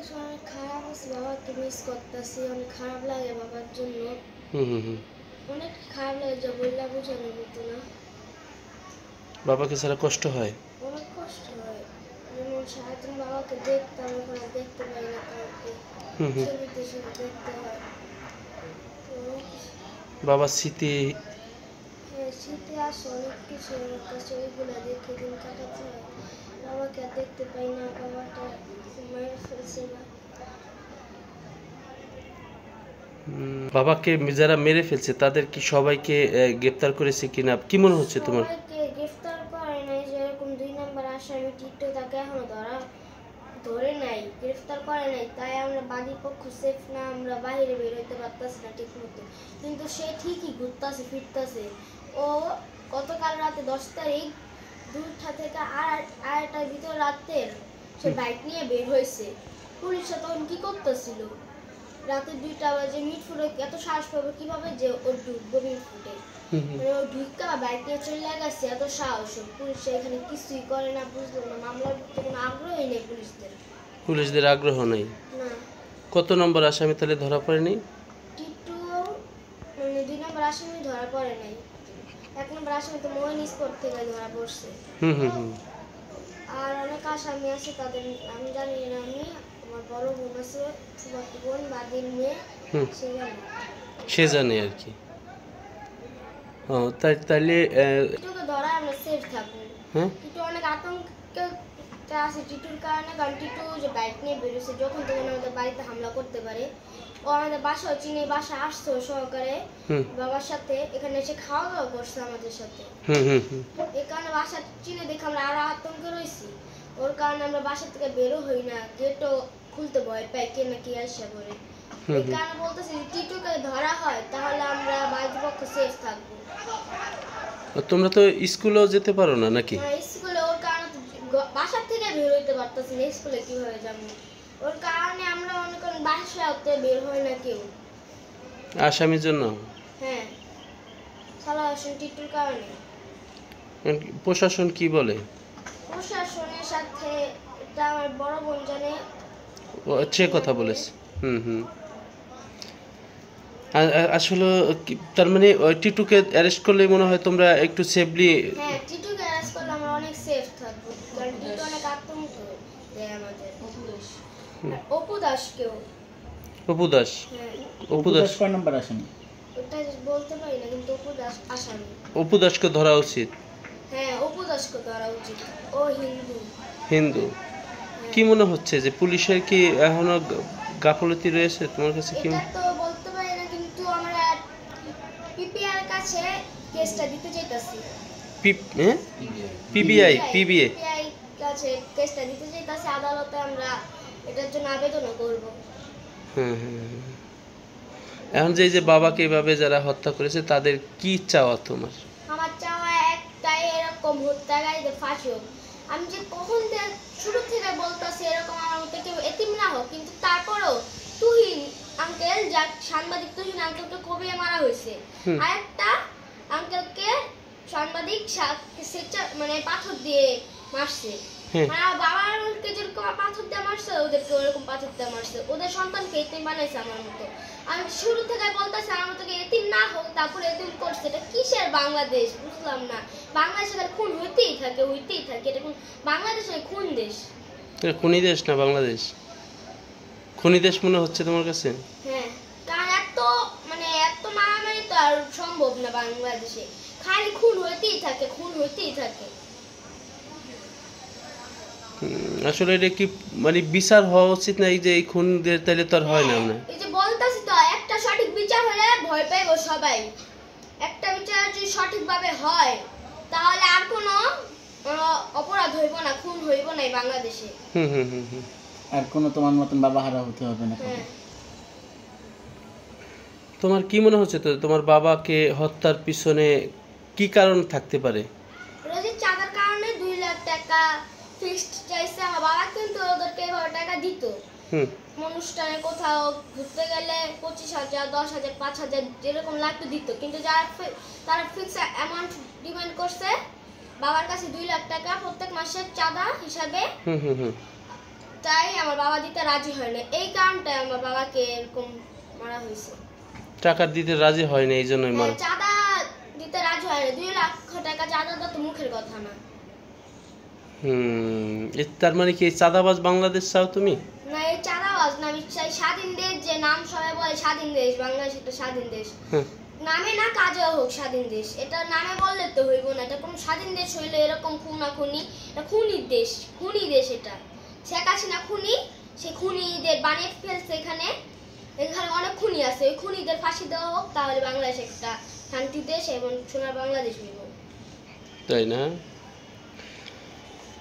আসলে অনেক খারাপ আছে, বাবাকে মিস করতেছি, অনেক খারাপ লাগে বাবার জন্য। অনেক খারাপ লাগে, যে বললে বোঝানোর মতো না। বাবাকে ছাড়া কষ্ট হয়? অনেক কষ্ট হয়। যেমন সারাদিন বাবাকে দেখতাম, এখন আর দেখতে পাই না কাউকে, ছবিতে শুধু দেখতে হয়। বাবার স্মৃতি? হ্যাঁ, শীতে আসে অনেক কিছু আমার কাছে, ওইগুলো দেখে দিন কাটাতে হয়। বাবাকে আর দেখতে পাই না, বাবাটা মায়ের ফেলছে না। বাবাকে যারা মেরে ফেলছে তাদের কি সবাইকে গ্রেফতার করেছে কিনা, কি মনে হচ্ছে তোমার? সবাইকে গ্রেফতার করে নাই, যেরকম 2 নম্বর আসামি টিটু, তাকে এখনো ধরে নাই, গ্রেফতার করে নাই। তাই আমরা বাদী পক্ষ সেফ না, আমরা বাইরে বের হইতে পারতাছি না ঠিক মতো। কিন্তু সে ঠিকই ঘুরতাছে ফিরতাছে। ও গতকাল রাতে 10 তারিখ 2টা থেকে আড়াইটার ভিতর রাতের সে বাইক নিয়ে বের হয়েছে। পুলিশরা তখন কি করতেছিল? রাতে 2টা বাজে মিটফুটে এত সাহস পাবে কিভাবে যে ও ঢুকবে মিটফুটে? মানে ও ঢুকা বাইক নিয়ে চলে গেছে, এত সাহস। পুলিশ এখানে কিছুই করে না, বুঝলো না, মামলার প্রতি কোনো আগ্রহই নেই পুলিশদের আগ্রহ নেই না। কত নম্বর আসামি তাহলে ধরা পড়েনি? টিটু মানে 2 নম্বর আসামি ধরা পড়ে নাই। 1 নম্বর আসামি তো মইন স্পট থেকে ধরা পড়ছে। আর অনেক আসামি আছে, তাদের আমি জানি না। আমার বড় বোন আছে, ফুফাতো বোন, বাদির মেয়ে, সে জানে আর কি। ও তাইলে টিটুকে ধরা আমরা সেফ থাকবো। টিটু অনেক আতঙ্কে আছে টিটুর কারণে, কারণ টিটু যে বাইক নিয়ে বেরোছে, যখন তখন আমাদের বাড়িতে হামলা করতে পারে। ও আমাদের বাসাও চিনে, বাসা আসতো সহকারে বাবার সাথে, এখানে এসে খাওয়া দাওয়া করছে আমাদের সাথে। এই কারণে বাসা চিনে দেখে আমরা আরো আতঙ্কে রয়েছি। ওর কারণে আমরা বাসা থেকে বেরো হই না, গেটও খুলতে ভয় পাই, কে নাকি আসা করে। এই কারণে বলতেছি টিটুকে ধরা হয় তাহলে আমরা বাড়ির পক্ষ সেফ থাকবো। তোমরা তো স্কুলেও যেতে পারো না নাকি? স্কুলে ওর কারণে বাসা থেকে বের হইতে পারতেছি না, স্কুলে কিভাবে যাবো? ওর কারণে আমরা অনেক বাসাতে বের হই না কেউ। আসামির জন্য? হ্যাঁ, সালাহ হোসেন টিটুর কারণে। প্রশাসন কি বলে? প্রশাসনের সাথে এটা আমার বড় বোন জানে, সে কথা বলেছে। আসলে তার মানে টিটুকে অ্যারেস্ট করলে মনে হয় তোমরা একটু সেফলি? হ্যাঁ, টিটুকে অ্যারেস্ট করলে আমরা অনেক সেফ থাকবো, কারণ টিটু অনেক আতঙ্ক দেয় আমাদের। অপু দাসকেও। অপু দাস? হ্যাঁ। অপু দাস কয় নম্বর আসামি? ওটা বলতে পারি না, কিন্তু অপু দাস আসামি। অপু দাসকে ধরা উচিত। হ্যাঁ, অপু দাসকে ধরা উচিত। ও হিন্দু। কি মনে হচ্ছে যে পুলিশের কি এখনো গাফলতি রয়েছে তোমার কাছে কি? এটা তো বলতে পারি না, কিন্তু আমরা পিপিআর কাছে কেসটা দিতে চাইতাছি। পিবিআই কাছে কেসটা দিতে চাইতাছি, আদালতে আমরা এটার জন্য আবেদন করব। এখন যে বাবাকে এভাবে যারা হত্যা করেছে তাদের কি চাওয়া তোমার? আমার চাওয়া একটাই, এরকম হত্যাকারীদের ফাঁসি হোক। আমি যে কখন শুরু থেকে বলতেছি এরকম আমার মতো কেউ এতিম না হোক, কিন্তু তারপরও তুহিন আঙ্কেল, যা সাংবাদিক তুহিন আঙ্কেলকে কবিয়ে মারা হয়েছে, আর একটা আঙ্কেলকে সাংবাদিক মানে পাথর দিয়ে মারছে। মানে বাবাকে যেরকম পাথর দিয়ে মারছে, ওদেরকে ওরকম পাথর দিয়ে মারছে, ওদের সন্তানকে এতিম বানাইছে আমার মতো। আমি শুরু থেকে বলতেছি আমার মতো এতিম না হোক, তারপরে এতিম করছে। এটা কিসের বাংলাদেশ বুঝলাম না। বাংলাদেশে খুন হইতেই থাকে। এটা কোন বাংলাদেশ নয়, খুন দেশ। খুনি দেশ না বাংলাদেশ? খুনি দেশ মনে হচ্ছে তোমার কাছে? হ্যাঁ, কারণ এত মারামারি তো আর সম্ভব না বাংলাদেশে, খালি খুন হইতেই থাকে। আসলে এটা কি মানে বিচার হওয়া উচিত না? এই যে এই খুনদের তাহলে তো আর হয় না। এই যে বলতাছি তো, একটা সঠিক বিচার হলে ভয় পাইবো সবাই। একটা বিচার যদি সঠিকভাবে হয় তাহলে আর কোনো অপরাধ হইব না, খুন হইব না এই বাংলাদেশে। আর কোনো তোমার মতন বাবা হারা হতে হবে না। তোমার কি মনে হচ্ছে তো তোমার বাবাকে হত্যার পিছনে কি কারণ থাকতে পারে? রোজের চাঁদার কারণে 2 লাখ টাকা ফিক্সড চাইছে আমার বাবা, কিন্তু ওদেরকে 1000 টাকা দিত। অনুষ্ঠানে কোথাও ঘুরতে গেলে 25,000, 10,000, 5,000 যেরকম লাগতো দিত, কিন্তু তারা ফিক্স অ্যামাউন্ট ডিমান্ড করছে বাবার কাছে 2 লাখ টাকা প্রত্যেক মাসের চাঁদা হিসাবে। তাই আমার বাবা দিতে রাজি হয় না, এই কারণটাই আমার বাবাকে এরকম মারা হয়েছে। টাকা দিতে রাজি হয় না এই জন্যই মারা। চাঁদা দিতে রাজি হয় না, 2 লাখ টাকা চাঁদা দেওয়া তো মুখের কথা না। তার মানে কি এই চাঁদাবাজ বাংলাদেশ চাও তুমি? না, এই চাঁদাবাজ না, আমি চাই স্বাধীন দেশ, যে নাম সবাই বলে স্বাধীন দেশ, বাংলাদেশ একটা স্বাধীন দেশ। নামে না কাজেও হোক স্বাধীন দেশ, এটা নামে বললে তো হইব না। এটা কোনো স্বাধীন দেশ হইলে এরকম খুনাখুনি, এটা খুনির দেশ, খুনি দেশ এটা। শেখ হাসিনা খুনি, সে খুনিদের বানিয়ে ফেলছে এখানে। এখানে অনেক খুনি আছে, ওই খুনিদের ফাঁসি দেওয়া হোক, তাহলে বাংলাদেশ একটা শান্তি দেশ এবং সোনার বাংলাদেশ হইব। তাই না?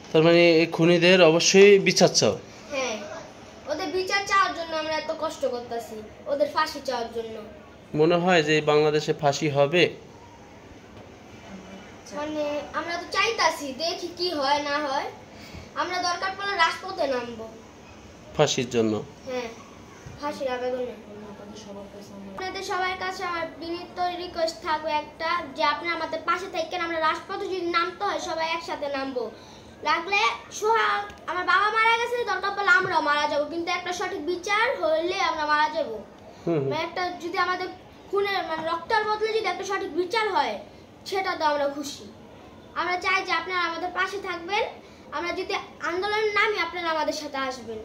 তার মানে এই খুনিদের অবশ্যই বিচার চাও? হ্যাঁ, ওদের বিচার চাওয়ার জন্য আমরা এত কষ্ট করতেছি, ওদের ফাঁসি চাওয়ার জন্য। মনে হয় যে বাংলাদেশে ফাঁসি হবে? মানে আমরা তো চাইতাছি, দেখি কি হয় না হয়। আমরা দরকার পড়লে রাজপথে নামবো ফাঁসির জন্য। হ্যাঁ, ফাঁসির আবেদনে। আপনাদের সবার কাছে আমার বিনীত রিকোয়েস্ট থাকবে একটা, যে আপনারা আমাদের পাশে থাকেন। আমরা রাজপথে যদি নামতে হয় সবাই একসাথে নামবো। লাগলে সোহাগ, আমার বাবা মারা গেছে, দরকার পড়লে আমরাও মারা যাবো, কিন্তু একটা সঠিক বিচার হইলে আমরা মারা যাবো। মানে একটা যদি আমাদের খুনের মানে রক্তের বদলে যদি একটা সঠিক বিচার হয়, সেটা তো আমরা খুশি। আমরা চাই যে আপনারা আমাদের পাশে থাকবেন, আমরা যদি আন্দোলন নামি আপনারা আমাদের সাথে আসবেন।